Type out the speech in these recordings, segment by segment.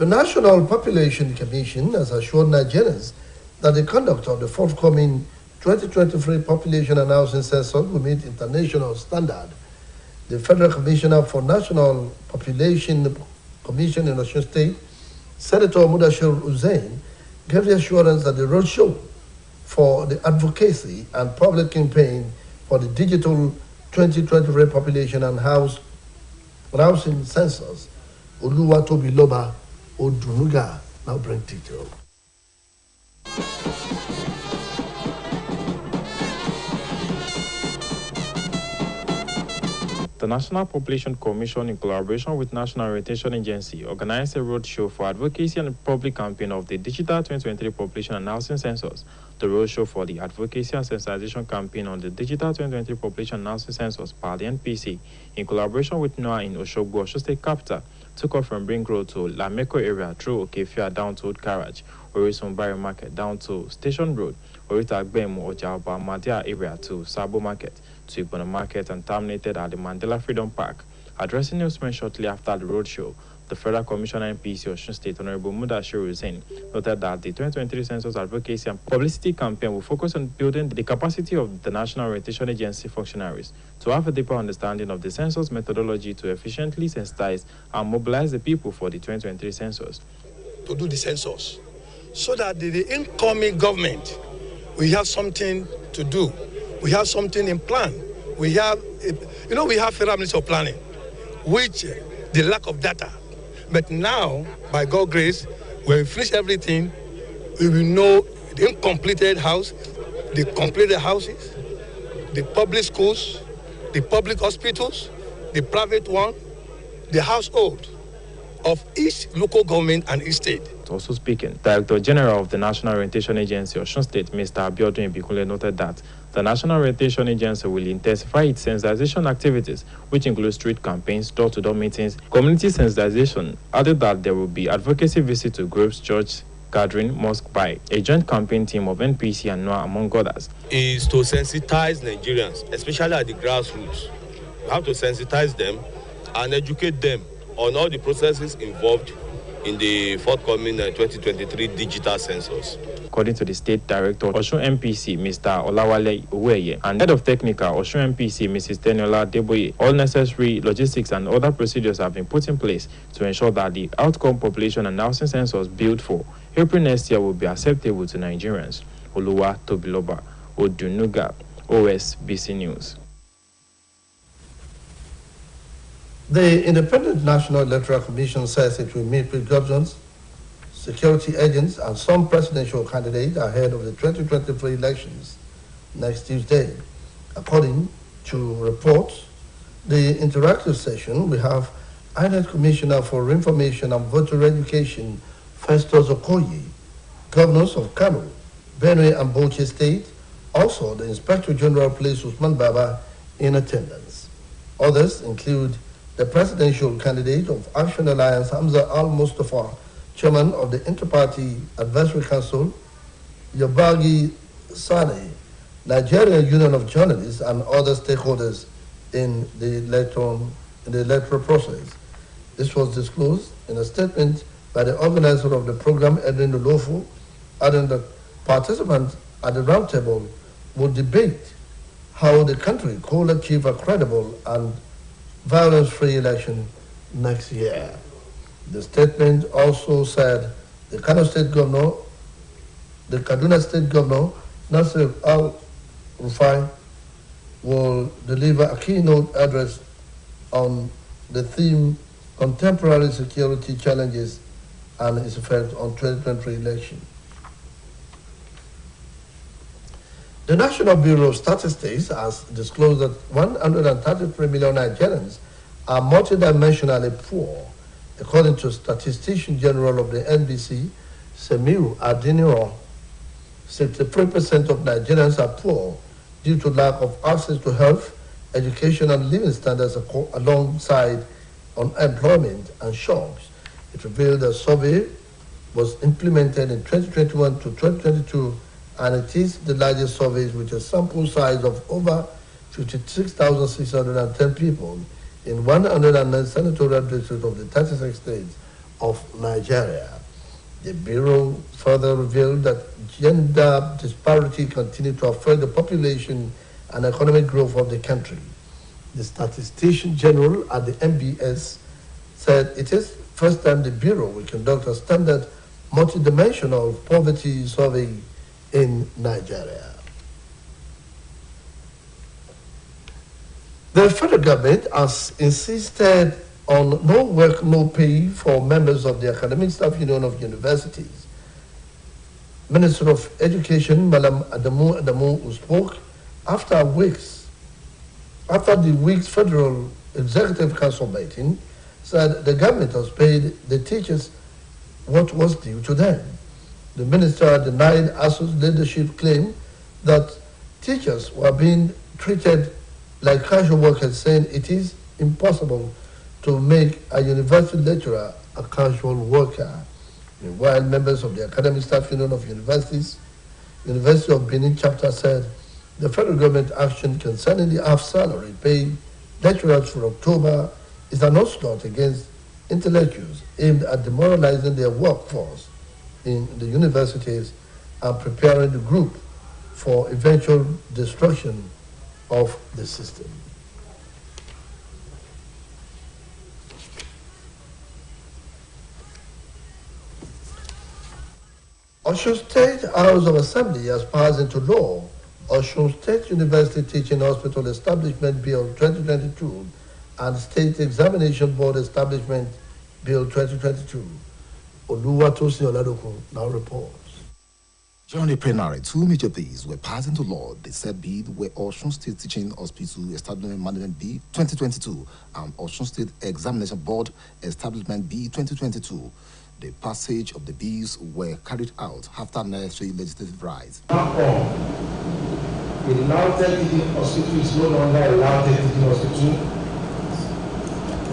The National Population Commission has assured Nigerians that the conduct of the forthcoming 2023 population and housing census will meet international standard. The Federal Commissioner for National Population Commission in Osun State, Senator Mudashir Hussain, gave the assurance that the roadshow for the advocacy and public campaign for the digital 2023 population and housing census, Oluwatobiloba Odunuga, now bring detail. The National Population Commission, in collaboration with National Orientation Agency, organized a roadshow for advocacy and public campaign of the Digital 2023 Population and Housing Census. The roadshow for the advocacy and sensitization campaign on the Digital 2023 Population and Housing Census by the NPC, in collaboration with NOAA in Oshogbo, Osun State capital, took off from Ring Road to Lameko area through Okefia down to Old Garage, Orisun Barry Market down to Station Road, Orita Agbemu Ojaoba Madia area to Sabo Market, to Igbona Market, and terminated at the Mandela Freedom Park. Addressing newsmen shortly after the roadshow, the Federal Commissioner NPC Osun State Honorable Mudashir Hussain noted that the 2023 Census Advocacy and Publicity Campaign will focus on building the capacity of the National Orientation Agency functionaries to have a deeper understanding of the census methodology to efficiently sensitize and mobilize the people for the 2023 census. To do the census, so that the incoming government will have something to do. We have something in plan. We have Federal Ministry of Planning, which the lack of data. But now, by God's grace, when we finish everything, we will know the incompleted house, the completed houses, the public schools, the public hospitals, the private one, the household of each local government and each state. Also speaking, Director General of the National Orientation Agency, Osun State, Mr. Abiodun Ibikunle, noted that the National Orientation Agency will intensify its sensitization activities, which include street campaigns, door-to-door meetings, community sensitization. Added that there will be advocacy visits to groups, church gathering, mosque by a joint campaign team of NPC and NOAA, among others. Is to sensitize Nigerians, especially at the grassroots. We have to sensitize them and educate them on all the processes involved in the forthcoming 2023 digital census. According to the State Director, Osun MPC, Mr. Olawale Uweye, and Head of Technical, Osun MPC, Mrs. Teniola Deboye, all necessary logistics and other procedures have been put in place to ensure that the outcome population and housing census built for April next year will be acceptable to Nigerians. Oluwatobiloba Odunuga, Osbc News. The Independent National Electoral Commission says it will meet with governors, security agents, and some presidential candidates ahead of the 2023 elections next Tuesday. According to reports, the interactive session will have INEC Commissioner for Information and Voter Education, Festus Okoye, governors of Kano, Benue, and Bauchi State, also the Inspector General of Police Usman Baba in attendance. Others include the presidential candidate of Action Alliance, Hamza Al-Mustafa, chairman of the Inter-Party Advisory Council, Yabagi Sane, Nigerian Union of Journalists, and other stakeholders in the electoral process. This was disclosed in a statement by the organizer of the program, Edwin Olofu, adding that participants at the roundtable will debate how the country could achieve a credible and violence-free election next year. The statement also said the Kaduna State Governor, Nasir Al-Rufai, will deliver a keynote address on the theme Contemporary Security Challenges and its effect on 2023 election. The National Bureau of Statistics has disclosed that 133 million Nigerians are multidimensionally poor, according to Statistician General of the NBC, Semiu Adeniran. 63% of Nigerians are poor due to lack of access to health, education, and living standards alongside unemployment and shocks. It revealed that a survey was implemented in 2021 to 2022, and it is the largest survey with a sample size of over 56,610 people in 109 senatorial districts of the 36 states of Nigeria. The Bureau further revealed that gender disparity continues to affect the population and economic growth of the country. The Statistician General at the MBS said it is the first time the Bureau will conduct a standard multidimensional poverty survey in Nigeria. The federal government has insisted on no work, no pay for members of the Academic Staff Union of Universities. Minister of Education, Malam Adamu, who spoke after the week's Federal Executive Council meeting, said the government has paid the teachers what was due to them. The minister denied ASU's leadership claim that teachers were being treated like casual workers, saying it is impossible to make a university lecturer a casual worker. Meanwhile, members of the Academic Staff Union of Universities, University of Benin chapter said the federal government action concerning the half-salary paid lecturers for October is an onslaught against intellectuals aimed at demoralizing their workforce in the universities and preparing the group for eventual destruction of the system. Osun State House of Assembly has passed into law Osun State University Teaching Hospital Establishment Bill 2022 and State Examination Board Establishment Bill 2022. Oluwatosin Oladokun now reports. During the plenary, two major bills were passed into law. The said bill were Osun State Teaching Hospital Establishment Management Bill 2022 and Osun State Examination Board Establishment Bill 2022. The passage of the bills were carried out after necessary legislative rights. Now on, the Lautech Teaching Hospital is no longer a Lautech Teaching Hospital.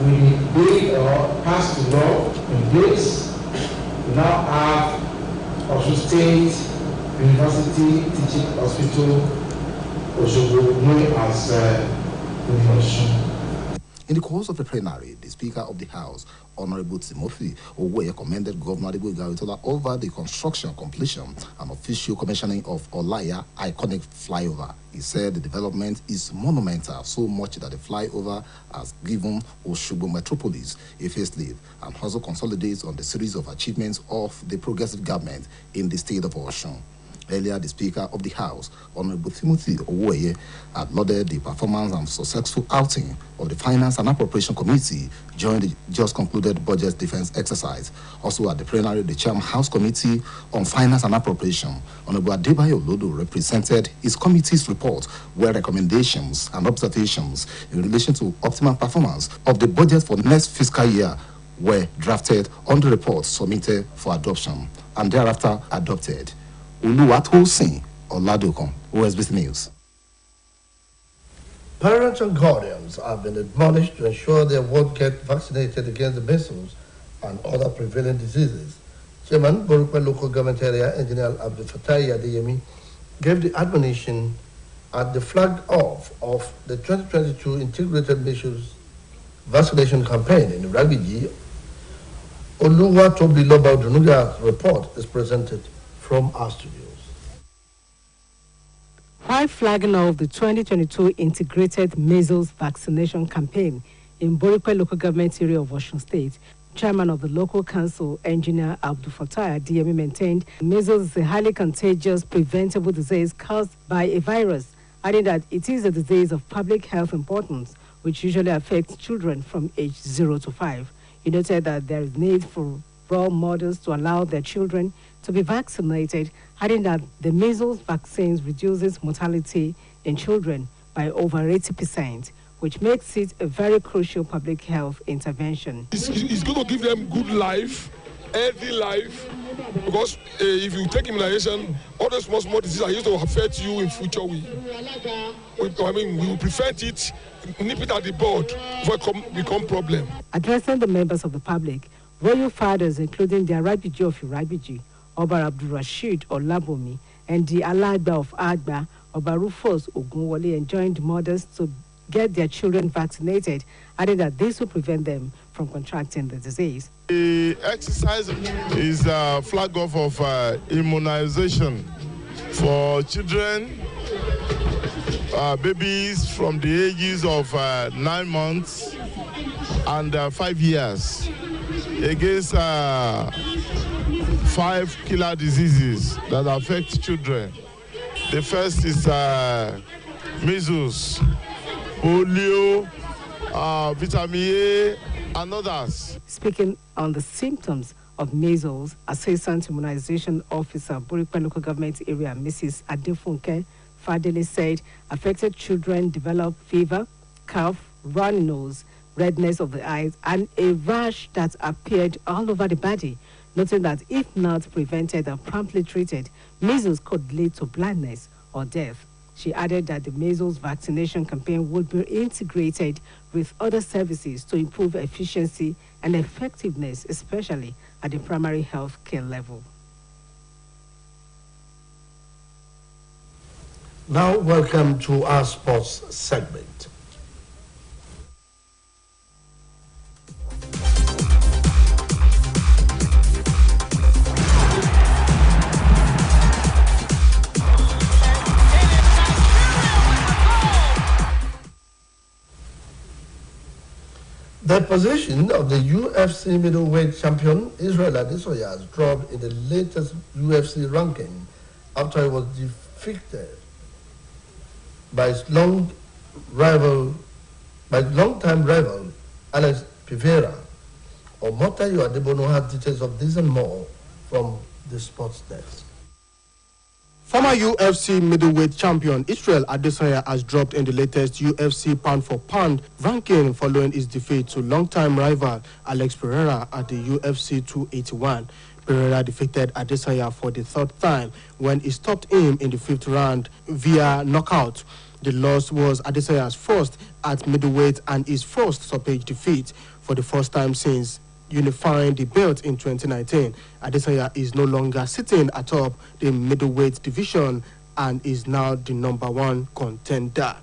We did or passed the law in place. We now have Osun State University Teaching Hospital, Osogbo, known as Osun. In the course of the plenary, the Speaker of the House, Honorable Timothy Owoye, commended Governor Adegboyega Oyetola over the construction, completion, and official commissioning of Olaya iconic flyover. He said the development is monumental, so much that the flyover has given Osogbo Metropolis a facelift and also consolidates on the series of achievements of the progressive government in the state of Osun. Earlier, the Speaker of the House, Honorable Timothy Owoye, had lauded the performance and successful outing of the Finance and Appropriation Committee during the just concluded budget defense exercise. Also at the plenary, the Chairman House Committee on Finance and Appropriation, Honorable Adebayo Lodo, represented his committee's report where recommendations and observations in relation to optimal performance of the budget for next fiscal year were drafted on the report submitted for adoption and thereafter adopted. Oluwatosin Oladokun, Osbc News. Parents and guardians have been admonished to ensure their ward get vaccinated against the measles and other prevalent diseases. Chairman, Borukwe Local Government Area Engineer Abdul Fatai Adeyemi gave the admonition at the flag off of the 2022 Integrated Measures Vaccination Campaign in Ragbiji. Oluwatobi Loba Odunuga's report is presented from our studios. While flagging off the 2022 Integrated Measles Vaccination Campaign in Borikwe Local Government Area of Osun State, Chairman of the Local Council, Engineer Abdul Fatai Adeyemi, maintained measles is a highly contagious, preventable disease caused by a virus, adding that it is a disease of public health importance, which usually affects children from age 0 to 5. He noted that there is need for role models to allow their children to be vaccinated, adding that the measles vaccines reduces mortality in children by over 80%, which makes it a very crucial public health intervention. It's going to give them good life, healthy life, because if you take immunization, all those small diseases are used to affect you in future. We will prevent it, nip it at the bud before it become problem. Addressing the members of the public, royal fathers, including the Arabiji of Irabiji, Oba Abdul Rashid Olabomi, and the Alagba of Agba, Oba Rufus Ogunwole, enjoined mothers to get their children vaccinated, adding that this will prevent them from contracting the disease. The exercise is a flag off of immunization for children, babies from the ages of 9 months and 5 years against 5 killer diseases that affect children. The first is measles, polio, vitamin A, and others. Speaking on the symptoms of measles, Assistant Immunization Officer, Boricua Local Government Area, Mrs. Adefunke Fadele said affected children develop fever, cough, runny nose, redness of the eyes, and a rash that appeared all over the body, noting that if not prevented and promptly treated, measles could lead to blindness or death. She added that the measles vaccination campaign would be integrated with other services to improve efficiency and effectiveness, especially at the primary health care level. Now, welcome to our sports segment. The position of the UFC middleweight champion Israel Adesanya has dropped in the latest UFC ranking after he was defeated by his longtime rival Alex Pereira. Omotayo Adebono has details of this and more from the sports desk. Former UFC middleweight champion Israel Adesanya has dropped in the latest UFC pound-for-pound ranking following his defeat to longtime rival Alex Pereira at the UFC 281. Pereira defeated Adesanya for the third time when he stopped him in the 5th round via knockout. The loss was Adesanya's first at middleweight and his first stoppage defeat for the first time since unifying the belt in 2019. Adesanya is no longer sitting atop the middleweight division and is now the #1 contender.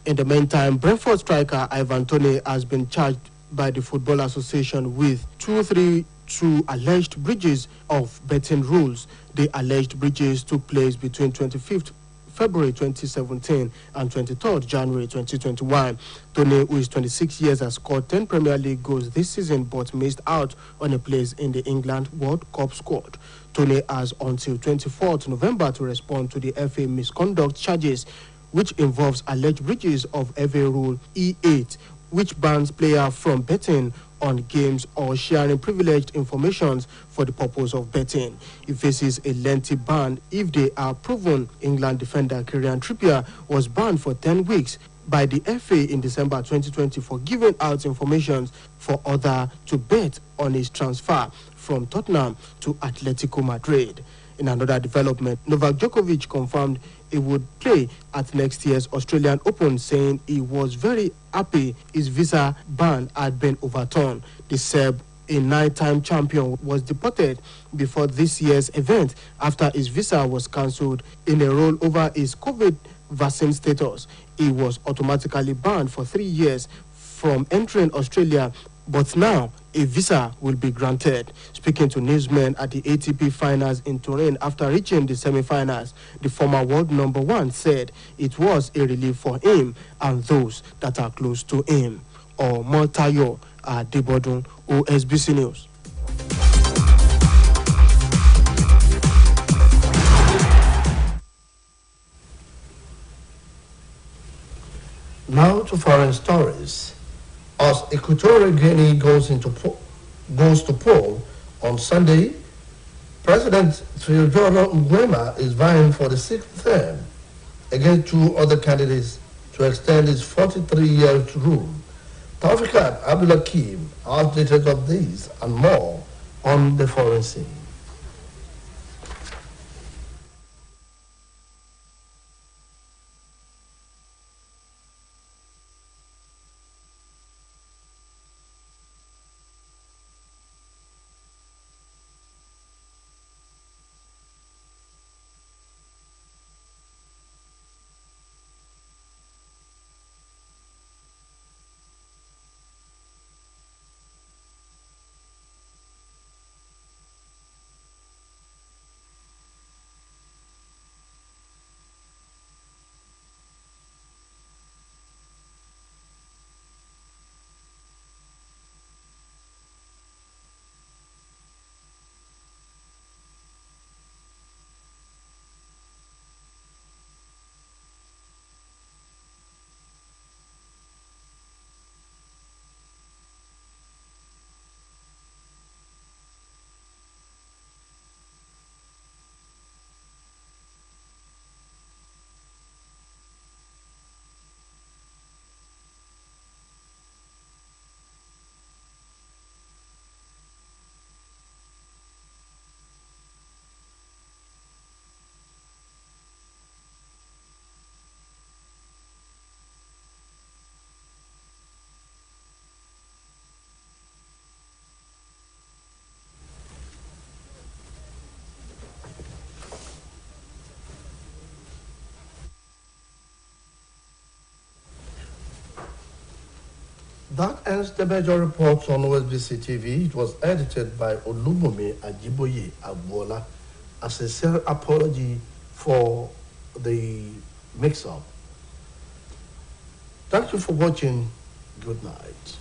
In the meantime, Brentford striker Ivan Toney has been charged by the Football Association with 232 alleged breaches of betting rules. The alleged breaches took place between 25th February 2017 and 23rd January 2021. Toney, who is 26 years, has scored 10 Premier League goals this season but missed out on a place in the England World Cup squad. Toney has until 24th November to respond to the FA misconduct charges, which involves alleged breaches of FA Rule E8, which bans players from betting on games or sharing privileged information for the purpose of betting. He faces a lengthy ban if they are proven. England defender Kieran Trippier was banned for 10 weeks by the FA in December 2020 for giving out information for others to bet on his transfer from Tottenham to Atletico Madrid. In another development, Novak Djokovic confirmed he would play at next year's Australian Open, saying he was very happy his visa ban had been overturned. The Serb, a 9-time champion, was deported before this year's event after his visa was cancelled in a roll over his COVID vaccine status. He was automatically banned for 3 years from entering Australia, but now a visa will be granted. Speaking to newsmen at the ATP finals in Turin after reaching the semi-finals, the former world #1 said it was a relief for him and those that are close to him. Omotayo Adebono, Osbc News. Now to foreign stories. As Equatorial Guinea goes to poll on Sunday, President Theodoro Nguema is vying for the 6th term against 2 other candidates to extend his 43-year rule. Taufikat Abdulakim has details of these and more on the foreign scene. That ends the major reports on Osbc TV. It was edited by Olubunmi Ajiboye Agbola. A sincere apology for the mix-up. Thank you for watching. Good night.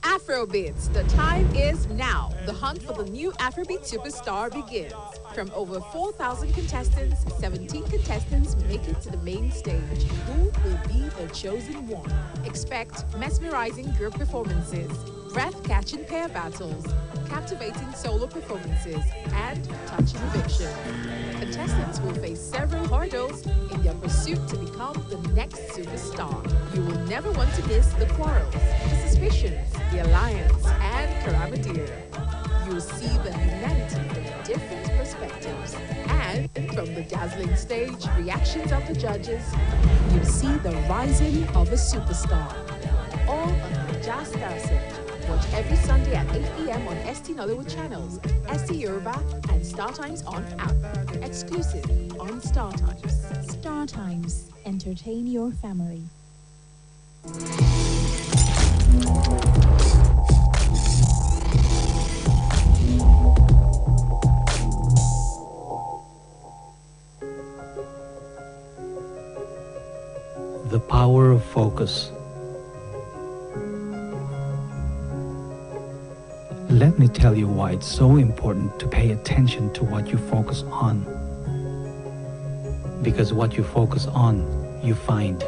Afrobeats, the time is now. The hunt for the new Afrobeat superstar begins. From over 4,000 contestants, 17 contestants make it to the main stage. Who will be the chosen one? Expect mesmerizing group performances, breath-catching pair battles, captivating solo performances, and touching eviction. Contestants will face several hurdles in their pursuit to become the next superstar. You will never want to miss the quarrels, the suspicions, the alliance, and Karamadir. You'll see the humanity from different perspectives. And from the dazzling stage reactions of the judges, you'll see the rising of a superstar. All on the Jazz Star Search. Watch every Sunday at 8 p.m. on ST Nollywood channels, ST Yoruba, and Star Times On app. Exclusive on Star Times. Star Times. Entertain your family. The power of focus. Let me tell you why it's so important to pay attention to what you focus on. Because what you focus on, you find.